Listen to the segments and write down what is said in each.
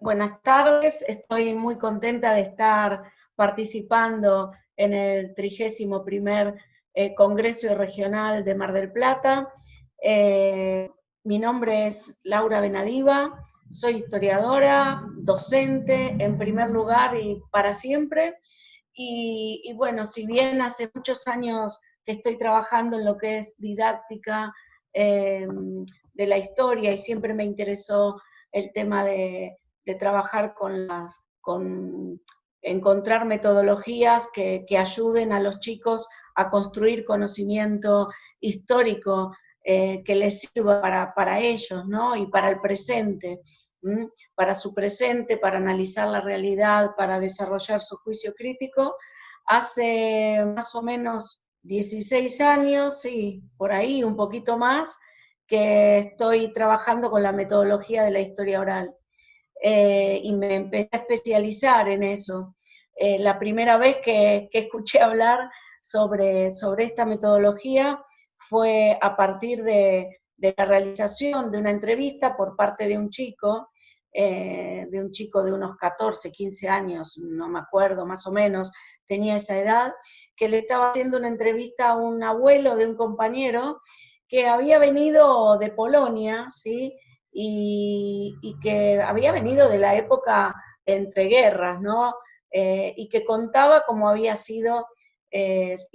Buenas tardes, estoy muy contenta de estar participando en el 31º Congreso Regional de Mar del Plata. Mi nombre es Laura Benadiva, soy historiadora, docente en primer lugar y para siempre. Y bueno, si bien hace muchos años que estoy trabajando en lo que es didáctica de la historia y siempre me interesó el tema de trabajar con encontrar metodologías que ayuden a los chicos a construir conocimiento histórico que les sirva para ellos, ¿no? Y para el presente, para su presente, para analizar la realidad, para desarrollar su juicio crítico. Hace más o menos 16 años, sí, por ahí, un poquito más, que estoy trabajando con la metodología de la historia oral. Y me empecé a especializar en eso. La primera vez que escuché hablar sobre esta metodología fue a partir de la realización de una entrevista por parte de un chico de unos 14, 15 años, no me acuerdo, más o menos, tenía esa edad, que le estaba haciendo una entrevista a un abuelo de un compañero que había venido de Polonia, ¿sí? Y que había venido de la época entre guerras, ¿no? Y que contaba cómo había sido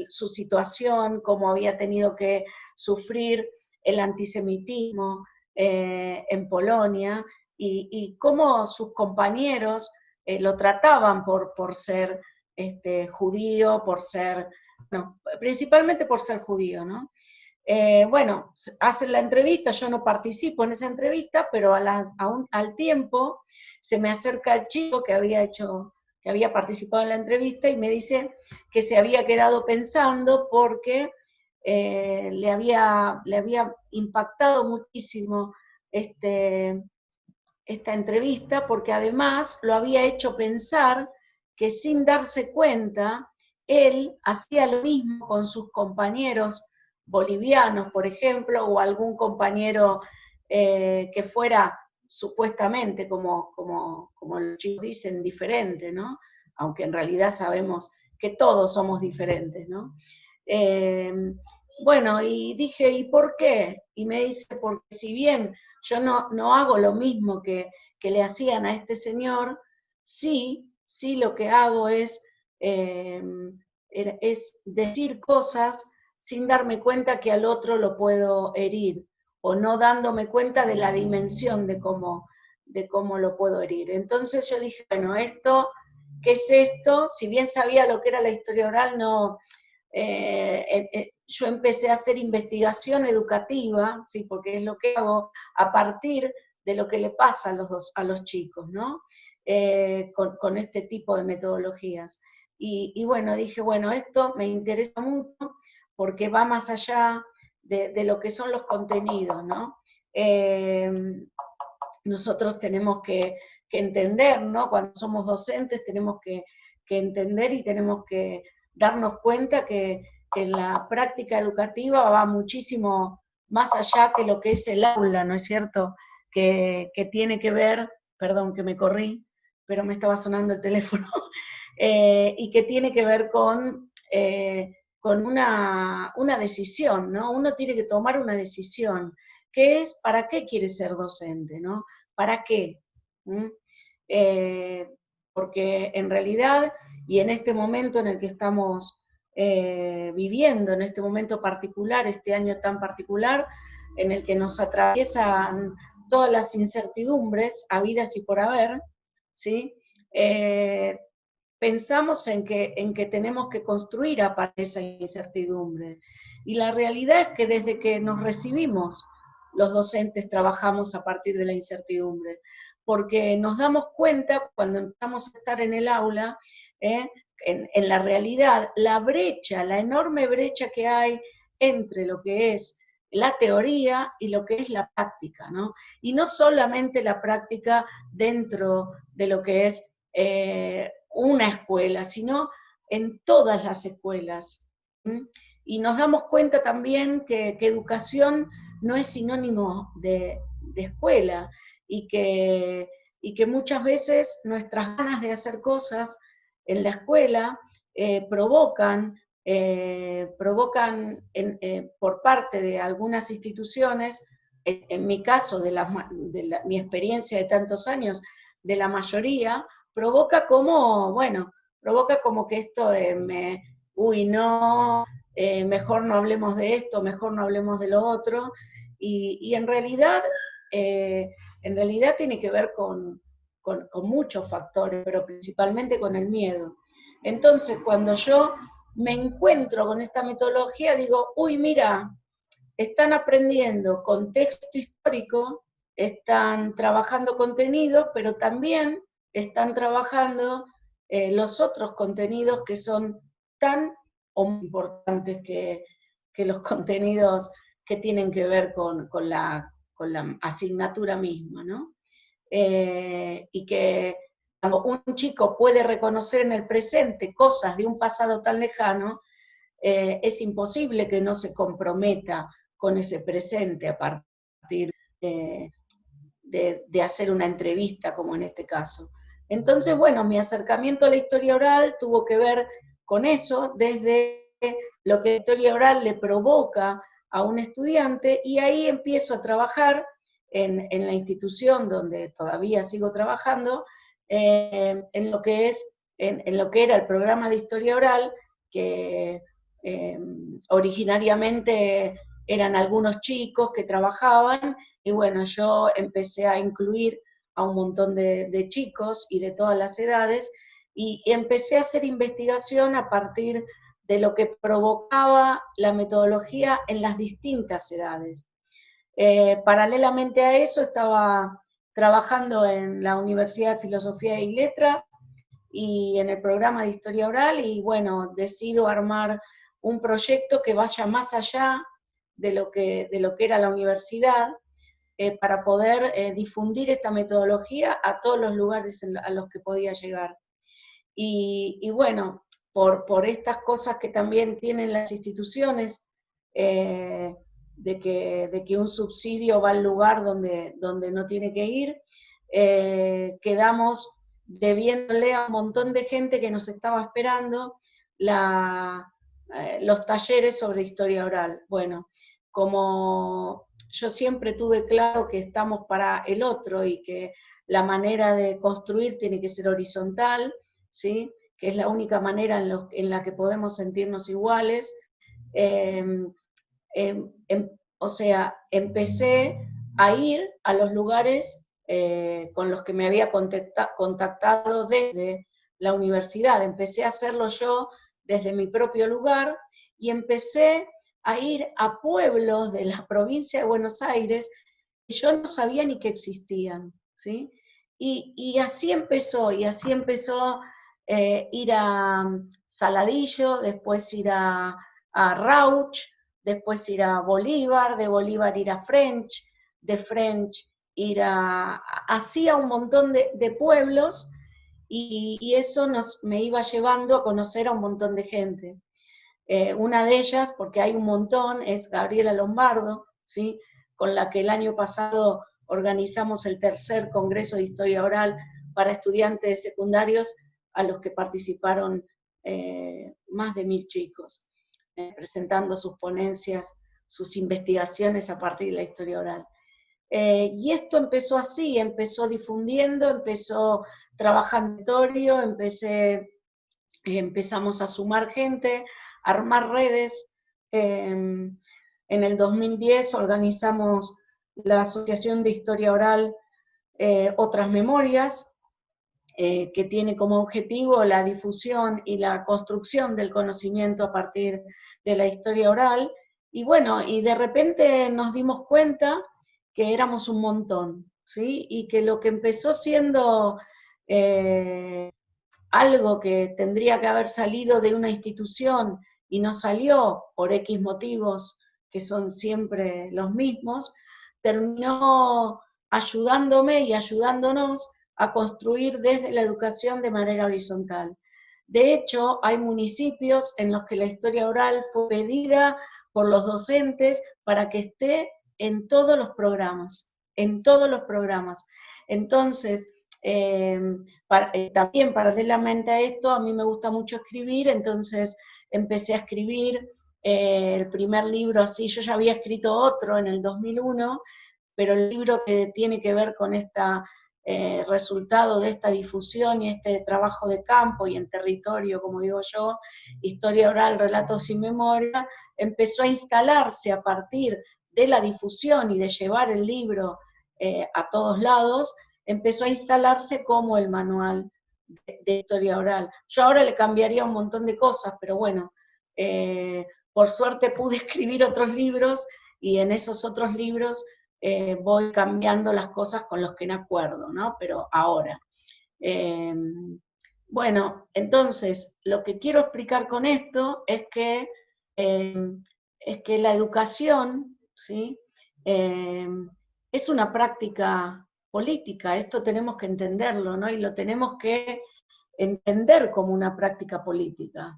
su situación, cómo había tenido que sufrir el antisemitismo en Polonia, y cómo sus compañeros lo trataban por ser judío, por ser, no, principalmente por ser judío, ¿no? Bueno, hacen la entrevista, yo no participo en esa entrevista, pero al tiempo se me acerca el chico que había participado en la entrevista y me dice que se había quedado pensando porque le había impactado muchísimo esta entrevista, porque además lo había hecho pensar que sin darse cuenta, él hacía lo mismo con sus compañeros bolivianos, por ejemplo, o algún compañero que fuera supuestamente, como los chicos dicen, diferente, ¿no? Aunque en realidad sabemos que todos somos diferentes, ¿no? Eh, bueno, y dije, ¿y por qué? Y me dice, porque si bien yo no hago lo mismo que le hacían a este señor, sí lo que hago eh, es decir cosas sin darme cuenta que al otro lo puedo herir, o no dándome cuenta de la dimensión de cómo lo puedo herir. Entonces yo dije, bueno, ¿qué es esto? Si bien sabía lo que era la historia oral, no... yo empecé a hacer investigación educativa, ¿sí? Porque es lo que hago a partir de lo que le pasa a los chicos, ¿no? Con este tipo de metodologías. Y bueno, dije, bueno, esto me interesa mucho porque va más allá de lo que son los contenidos, ¿no? Nosotros tenemos que entender, ¿no? Cuando somos docentes tenemos que entender y tenemos que darnos cuenta que la práctica educativa va muchísimo más allá que lo que es el aula, ¿no es cierto? Que tiene que ver, perdón que me corrí, pero me estaba sonando el teléfono, y que tiene que ver con una decisión, ¿no? Uno tiene que tomar una decisión, que es para qué quiere ser docente, ¿no? ¿Para qué? Porque en realidad, y en este momento en el que estamos viviendo, en este momento particular, este año tan particular, en el que nos atraviesan todas las incertidumbres habidas y por haber, ¿sí? Pensamos en que tenemos que construir a partir de esa incertidumbre. Y la realidad es que desde que nos recibimos, los docentes trabajamos a partir de la incertidumbre, porque nos damos cuenta cuando empezamos a estar en el aula, en la realidad, la brecha, la enorme brecha que hay entre lo que es la teoría y lo que es la práctica, ¿no? Y no solamente la práctica dentro de lo que es una escuela, sino en todas las escuelas. Y nos damos cuenta también que educación no es sinónimo de escuela, y que muchas veces nuestras ganas de hacer cosas en la escuela provocan por parte de algunas instituciones, en mi caso, mi experiencia de tantos años, de la mayoría, provoca como que esto uy, no, mejor no hablemos de esto, mejor no hablemos de lo otro, y en realidad tiene que ver con muchos factores, pero principalmente con el miedo. Entonces, cuando yo me encuentro con esta metodología, digo, uy, mira, están aprendiendo contexto histórico, están trabajando contenidos, pero también están trabajando los otros contenidos que son tan o más importantes que los contenidos que tienen que ver con la asignatura misma, ¿no? Y que cuando un chico puede reconocer en el presente cosas de un pasado tan lejano, es imposible que no se comprometa con ese presente a partir de hacer una entrevista, como en este caso. Entonces, bueno, mi acercamiento a la historia oral tuvo que ver con eso, desde lo que la historia oral le provoca a un estudiante, y ahí empiezo a trabajar en la institución donde todavía sigo trabajando, en lo que era el programa de historia oral, que originariamente eran algunos chicos que trabajaban, y bueno, yo empecé a incluir a un montón de chicos y de todas las edades, y empecé a hacer investigación a partir de lo que provocaba la metodología en las distintas edades. Paralelamente a eso estaba trabajando en la Universidad de Filosofía y Letras y en el programa de Historia Oral, y bueno, decido armar un proyecto que vaya más allá de lo que era la universidad, para poder difundir esta metodología a todos los lugares a los que podía llegar. Y bueno, por estas cosas que también tienen las instituciones, de que un subsidio va al lugar donde no tiene que ir, quedamos debiéndole a un montón de gente que nos estaba esperando los talleres sobre historia oral. Bueno, como yo siempre tuve claro que estamos para el otro y que la manera de construir tiene que ser horizontal, ¿sí? Que es la única manera en la que podemos sentirnos iguales, o sea, empecé a ir a los lugares con los que me había contactado desde la universidad. Empecé a hacerlo yo desde mi propio lugar, y empecé a ir a pueblos de la provincia de Buenos Aires que yo no sabía ni que existían, ¿sí? Y así empezó, ir a Saladillo, después ir a Rauch, después ir a Bolívar, de Bolívar ir a French, de French ir así a un montón de pueblos, y eso me iba llevando a conocer a un montón de gente. Una de ellas, porque hay un montón, es Gabriela Lombardo, ¿sí? Con la que el año pasado organizamos el tercer Congreso de Historia Oral para estudiantes secundarios, a los que participaron más de 1000 chicos, presentando sus ponencias, sus investigaciones a partir de la historia oral. Y esto empezó así, empezó difundiendo, empezó trabajando en empezamos a sumar gente, a armar redes. En el 2010 organizamos la Asociación de Historia Oral Otras Memorias, que tiene como objetivo la difusión y la construcción del conocimiento a partir de la historia oral. Y bueno, y de repente nos dimos cuenta que éramos un montón, ¿sí? Y que lo que empezó siendo algo que tendría que haber salido de una institución y no salió por X motivos que son siempre los mismos, terminó ayudándome y ayudándonos a construir desde la educación de manera horizontal. De hecho, hay municipios en los que la historia oral fue pedida por los docentes para que esté en todos los programas, en todos los programas. Entonces, también paralelamente a esto, a mí me gusta mucho escribir, entonces empecé a escribir el primer libro así, yo ya había escrito otro en el 2001, pero el libro que tiene que ver con este resultado de esta difusión y este trabajo de campo y en territorio, como digo yo, historia oral, relatos y memoria, empezó a instalarse a partir de la difusión y de llevar el libro a todos lados, empezó a instalarse como el manual de historia oral. Yo ahora le cambiaría un montón de cosas, pero bueno, por suerte pude escribir otros libros y en esos otros libros voy cambiando las cosas con los que me acuerdo, ¿no? Pero ahora. Bueno, entonces, lo que quiero explicar con esto es que la educación, ¿sí? Es una práctica política, esto tenemos que entenderlo, ¿no? Y lo tenemos que entender como una práctica política.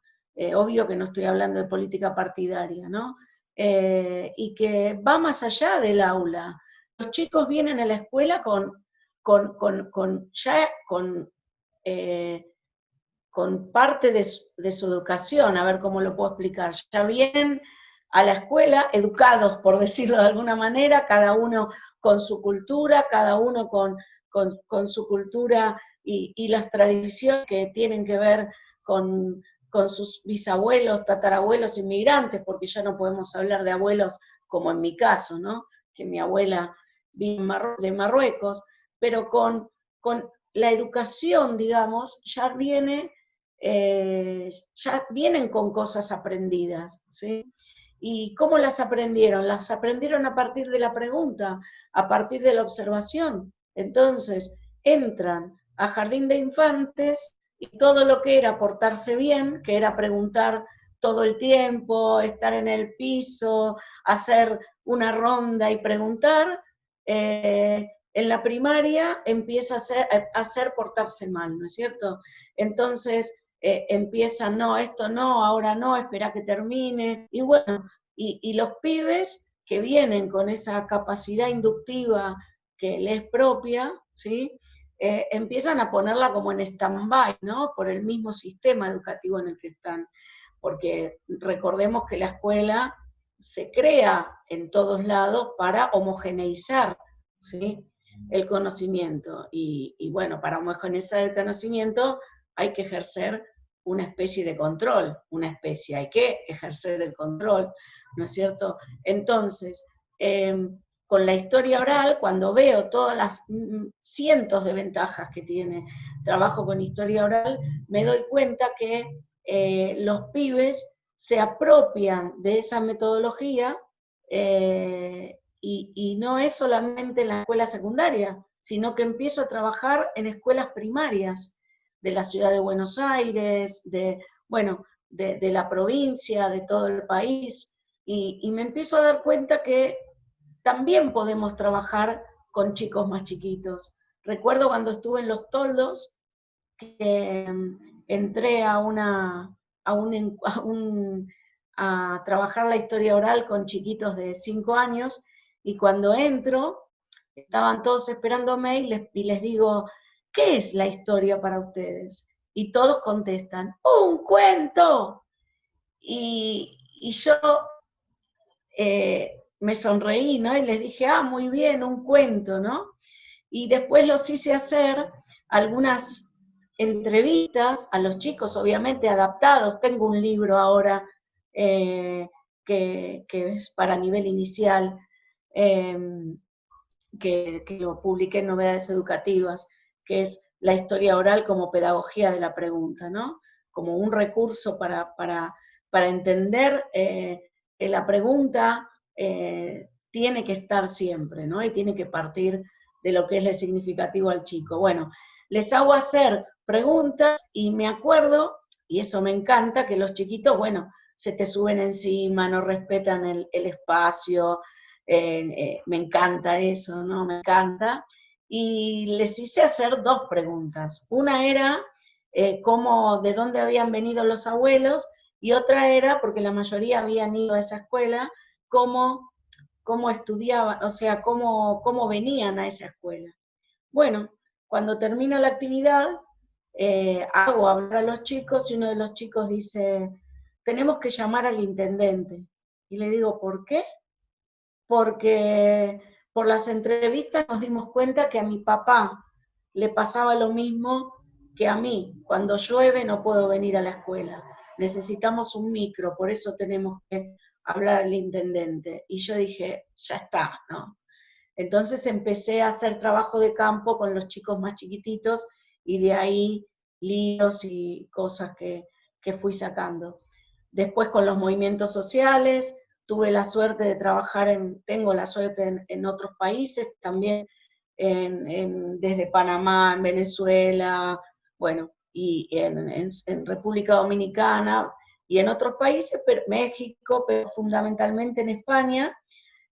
Obvio que no estoy hablando de política partidaria, ¿no? Y que va más allá del aula. Los chicos vienen a la escuela con parte de su educación, a ver cómo lo puedo explicar. Ya vienen a la escuela educados, por decirlo de alguna manera, cada uno con su cultura, cada uno con su cultura y las tradiciones que tienen que ver con sus bisabuelos, tatarabuelos inmigrantes, porque ya no podemos hablar de abuelos como en mi caso, ¿no? Que mi abuela vino de Marruecos, pero con la educación, digamos, ya vienen con cosas aprendidas, ¿sí? ¿Y cómo las aprendieron? Las aprendieron a partir de la pregunta, a partir de la observación. Entonces, entran a jardín de infantes y todo lo que era portarse bien, que era preguntar todo el tiempo, estar en el piso, hacer una ronda y preguntar, en la primaria empieza a hacer portarse mal, ¿no es cierto? Entonces empieza, no, esto no, ahora no, espera que termine, y bueno, y los pibes que vienen con esa capacidad inductiva que les es propia, ¿sí? Empiezan a ponerla como en stand-by, ¿no? Por el mismo sistema educativo en el que están, porque recordemos que la escuela se crea en todos lados para homogeneizar, ¿sí? El conocimiento. Y bueno, para homogeneizar el conocimiento hay que ejercer una especie de control, hay que ejercer el control, ¿no es cierto? Entonces, con la historia oral, cuando veo todas las cientos de ventajas que tiene trabajo con historia oral, me doy cuenta que los pibes se apropian de esa metodología y no es solamente en la escuela secundaria, sino que empiezo a trabajar en escuelas primarias de la ciudad de Buenos Aires, bueno, de la provincia, de todo el país, y me empiezo a dar cuenta que también podemos trabajar con chicos más chiquitos. Recuerdo cuando estuve en Los Toldos, que entré a trabajar la historia oral con chiquitos de 5 años, y cuando entro, estaban todos esperándome y les digo, ¿qué es la historia para ustedes? Y todos contestan, ¡un cuento! Y yo me sonreí, ¿no? Y les dije, muy bien, un cuento, ¿no? Y después los hice hacer algunas entrevistas a los chicos, obviamente adaptados. Tengo un libro ahora que es para nivel inicial, que lo publiqué en Novedades Educativas, que es la historia oral como pedagogía de la pregunta, ¿no? Como un recurso para entender la pregunta tiene que estar siempre, ¿no? Y tiene que partir de lo que es el significativo al chico. Bueno, les hago hacer preguntas y me acuerdo, y eso me encanta, que los chiquitos, bueno, se te suben encima, no respetan el espacio, me encanta eso, ¿no? Me encanta. Y les hice hacer dos preguntas. Una era de dónde habían venido los abuelos, y otra era, porque la mayoría habían ido a esa escuela, cómo estudiaban, o sea, cómo venían a esa escuela. Bueno, cuando termina la actividad, hago hablar a los chicos y uno de los chicos dice, tenemos que llamar al intendente. Y le digo, ¿por qué? Porque por las entrevistas nos dimos cuenta que a mi papá le pasaba lo mismo que a mí. Cuando llueve no puedo venir a la escuela. Necesitamos un micro, por eso tenemos que hablar al intendente. Y yo dije, ya está, ¿no? Entonces empecé a hacer trabajo de campo con los chicos más chiquititos y de ahí líos y cosas que fui sacando. Después con los movimientos sociales, tuve la suerte de trabajar tengo la suerte en otros países, también desde Panamá, en Venezuela, bueno, y en República Dominicana y en otros países, México, pero fundamentalmente en España.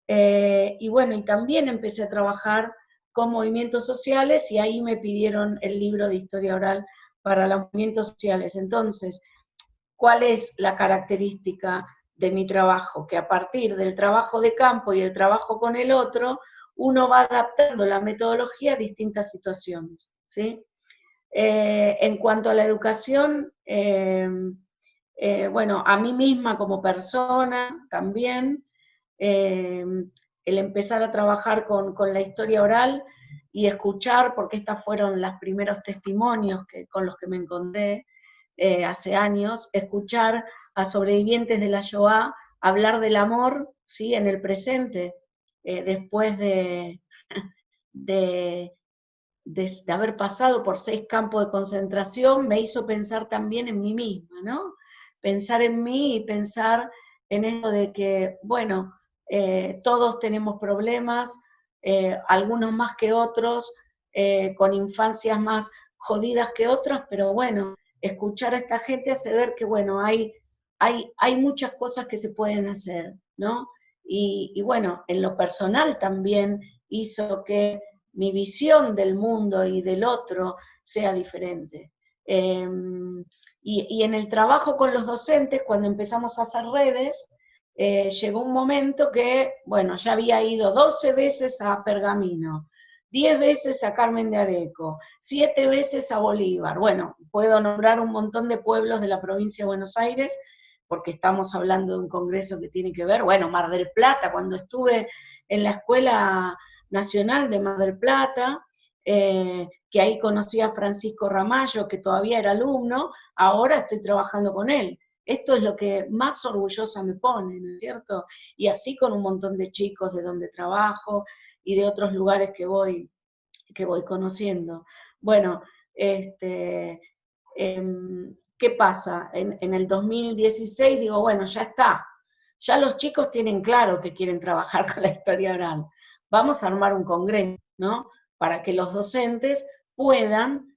Y bueno, y también empecé a trabajar con movimientos sociales y ahí me pidieron el libro de historia oral para los movimientos sociales. Entonces, ¿cuál es la característica de mi trabajo? Que a partir del trabajo de campo y el trabajo con el otro, uno va adaptando la metodología a distintas situaciones, ¿sí? En cuanto a la educación, bueno, a mí misma como persona también, el empezar a trabajar con la historia oral y escuchar, porque estos fueron los primeros testimonios con los que me encontré hace años, escuchar a sobrevivientes de la Shoah hablar del amor, ¿sí? En el presente, después de, de haber pasado por 6 campos de concentración, me hizo pensar también en mí misma, ¿no? Pensar en mí y pensar en esto de que, bueno, todos tenemos problemas, algunos más que otros, con infancias más jodidas que otras, pero bueno, escuchar a esta gente hace ver que, bueno, hay muchas cosas que se pueden hacer, ¿no? Y bueno, en lo personal también hizo que mi visión del mundo y del otro sea diferente. Y en el trabajo con los docentes, cuando empezamos a hacer redes, llegó un momento que, bueno, ya había ido 12 veces a Pergamino, 10 veces a Carmen de Areco, 7 veces a Bolívar. Bueno, puedo nombrar un montón de pueblos de la provincia de Buenos Aires, porque estamos hablando de un congreso que tiene que ver, bueno, Mar del Plata, cuando estuve en la Escuela Nacional de Mar del Plata, que ahí conocí a Francisco Ramallo, que todavía era alumno, ahora estoy trabajando con él. Esto es lo que más orgullosa me pone, ¿no es cierto? Y así con un montón de chicos de donde trabajo y de otros lugares que voy conociendo. Bueno, ¿qué pasa? En el 2016 digo, bueno, ya está, ya los chicos tienen claro que quieren trabajar con la historia oral. Vamos a armar un congreso, ¿no? Para que los docentes puedan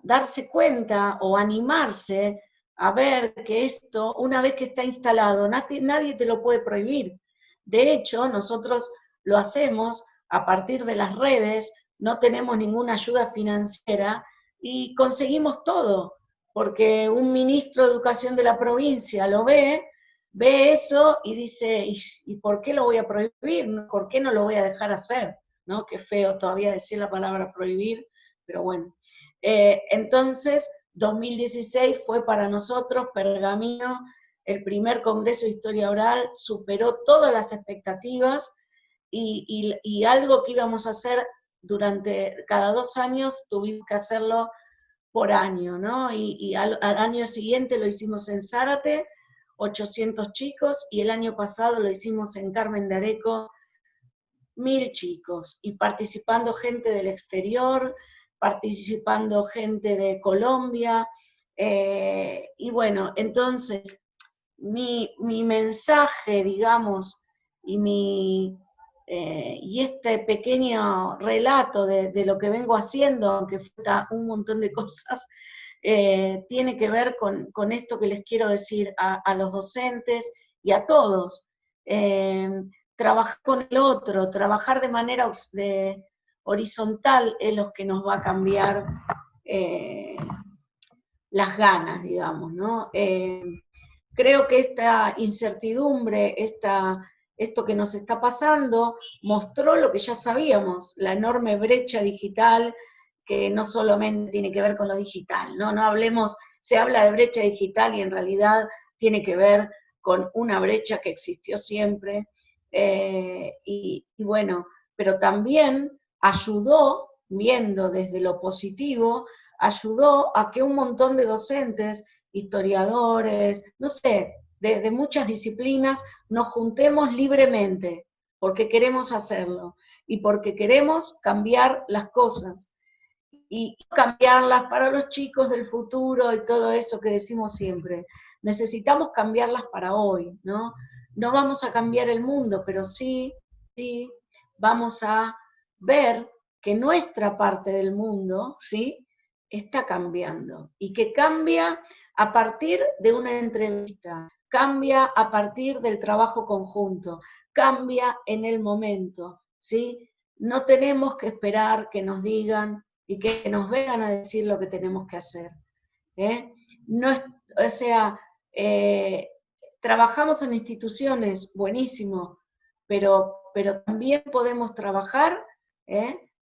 darse cuenta o animarse a ver que esto, una vez que está instalado, nadie te lo puede prohibir. De hecho, nosotros lo hacemos a partir de las redes, no tenemos ninguna ayuda financiera y conseguimos todo, porque un ministro de Educación de la provincia ve eso y dice, ¿y por qué lo voy a prohibir? ¿Por qué no lo voy a dejar hacer? ¿No? Qué feo todavía decir la palabra prohibir, pero bueno. Entonces, 2016 fue para nosotros, Pergamino, el primer Congreso de Historia Oral, superó todas las expectativas y algo que íbamos a hacer durante cada 2 años, tuvimos que hacerlo por año, ¿no? Y al año siguiente lo hicimos en Zárate, 800 chicos, y el año pasado lo hicimos en Carmen de Areco, 1000 chicos, y participando gente del exterior, participando gente de Colombia, y bueno, entonces mi mensaje, digamos, y y este pequeño relato de lo que vengo haciendo, aunque falta un montón de cosas, tiene que ver con esto que les quiero decir a los docentes y a todos. Trabajar con el otro, trabajar de manera horizontal es lo que nos va a cambiar las ganas, digamos, ¿no? Creo que esta incertidumbre, esto que nos está pasando, mostró lo que ya sabíamos, la enorme brecha digital, que no solamente tiene que ver con lo digital, ¿no? No hablemos, se habla de brecha digital y en realidad tiene que ver con una brecha que existió siempre, y bueno, pero también ayudó, viendo desde lo positivo, ayudó a que un montón de docentes, historiadores, no sé, de muchas disciplinas, nos juntemos libremente, porque queremos hacerlo y porque queremos cambiar las cosas y cambiarlas para los chicos del futuro y todo eso que decimos siempre. Necesitamos cambiarlas para hoy, ¿no? No vamos a cambiar el mundo, pero sí vamos a ver que nuestra parte del mundo, ¿sí?, está cambiando y que cambia a partir de una entrevista, cambia a partir del trabajo conjunto, cambia en el momento, ¿sí? No tenemos que esperar que nos digan y que nos vengan a decir lo que tenemos que hacer. No es, o sea, trabajamos en instituciones, buenísimo, pero también podemos trabajar,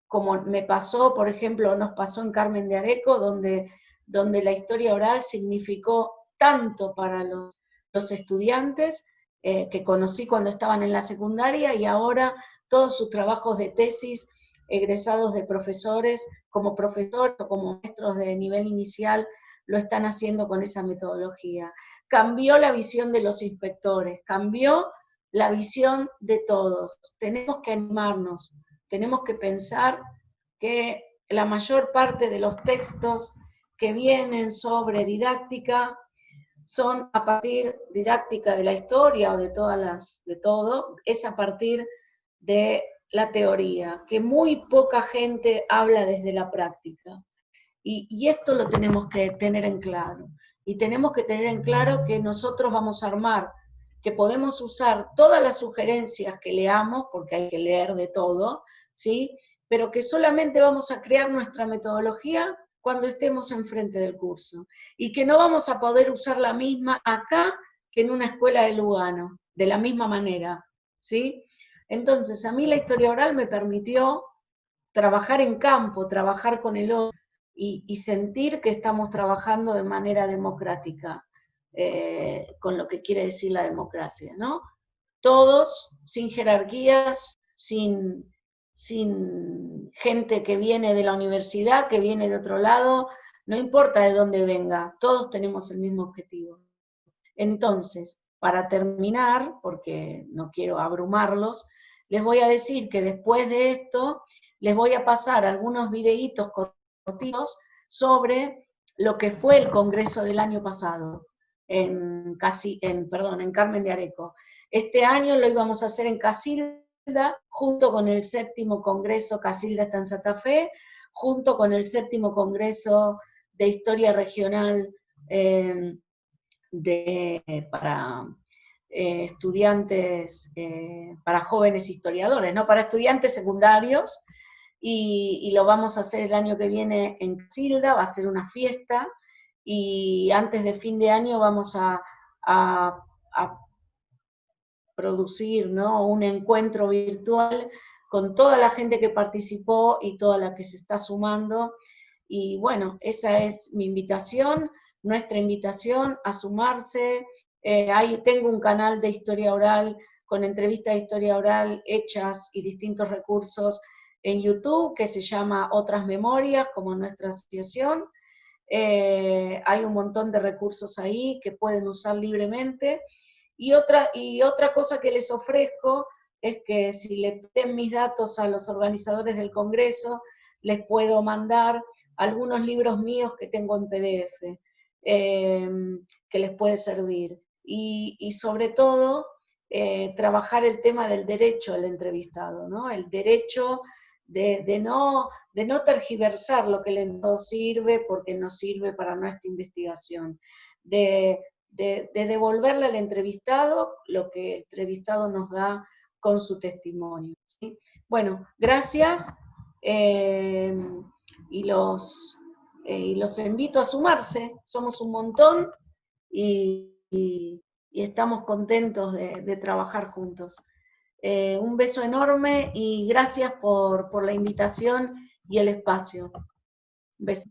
como me pasó, por ejemplo, nos pasó en Carmen de Areco, donde la historia oral significó tanto para los estudiantes, que conocí cuando estaban en la secundaria, y ahora todos sus trabajos de tesis, egresados de profesores, como profesores o como maestros de nivel inicial, lo están haciendo con esa metodología. Cambió la visión de los inspectores, cambió la visión de todos. Tenemos que animarnos, tenemos que pensar que la mayor parte de los textos que vienen sobre didáctica son a partir didáctica de la historia o de todo, es a partir de la teoría, que muy poca gente habla desde la práctica. Y esto lo tenemos que tener en claro. Y tenemos que tener en claro que nosotros vamos a armar, que podemos usar todas las sugerencias que leamos, porque hay que leer de todo, ¿sí? Pero que solamente vamos a crear nuestra metodología cuando estemos enfrente del curso. Y que no vamos a poder usar la misma acá que en una escuela de Lugano, de la misma manera, ¿sí? Entonces, a mí la historia oral me permitió trabajar en campo, trabajar con el otro, y sentir que estamos trabajando de manera democrática, con lo que quiere decir la democracia, ¿no? Todos, sin jerarquías, sin gente que viene de la universidad, que viene de otro lado, no importa de dónde venga, todos tenemos el mismo objetivo. Entonces, para terminar, porque no quiero abrumarlos, les voy a decir que después de esto, les voy a pasar algunos videitos cortitos sobre lo que fue el Congreso del año pasado, en Carmen de Areco. Este año lo íbamos a hacer en Casilda, junto con el 7º Congreso, Casilda está en Santa Fe, junto con el 7º Congreso de Historia Regional, para estudiantes, para jóvenes historiadores, ¿no? Para estudiantes secundarios, y lo vamos a hacer el año que viene en Casilda, va a ser una fiesta, y antes de fin de año vamos a producir, ¿no?, un encuentro virtual con toda la gente que participó y toda la que se está sumando. Y bueno, esa es mi invitación, nuestra invitación a sumarse. Tengo un canal de historia oral, con entrevistas de historia oral hechas y distintos recursos en YouTube, que se llama Otras Memorias, como nuestra asociación. Hay un montón de recursos ahí que pueden usar libremente. Y otra cosa que les ofrezco es que si le den mis datos a los organizadores del Congreso, les puedo mandar algunos libros míos que tengo en PDF, que les puede servir. Y sobre todo, trabajar el tema del derecho al entrevistado, ¿no? El derecho de no tergiversar lo que el entrevistado sirve porque no sirve para nuestra investigación, de devolverle al entrevistado lo que el entrevistado nos da con su testimonio, ¿sí? Bueno, gracias, y los invito a sumarse, somos un montón y estamos contentos de trabajar juntos. Un beso enorme y gracias por la invitación y el espacio. Un beso.